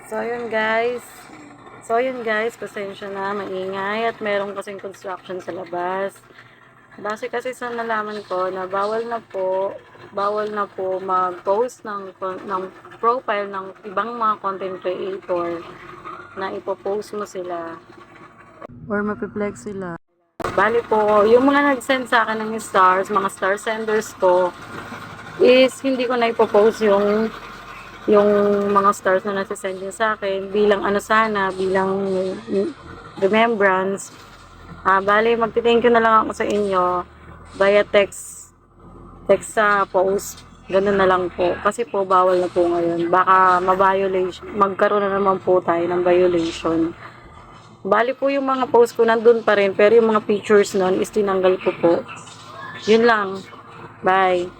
So, yun guys. Pasensya na, maingay at meron kasing construction sa labas. Base kasi sa nalaman ko na bawal na po mag-post ng profile ng ibang mga content creator na ipopost mo sila or mapiplex sila. Bali po, yung mga nag-send sa akin ng stars, mga star senders ko, is hindi ko na ipopost yung mga stars na nasa-send niya sa akin bilang bilang remembrance. Bali, magti-thank you na lang ako sa inyo via text sa post. Ganun na lang po. Kasi po, bawal na po ngayon. Baka magkaroon na naman po tayo ng violation. Bali po yung mga post ko nandun pa rin, pero yung mga pictures nun is tinanggal ko po. Yun lang. Bye.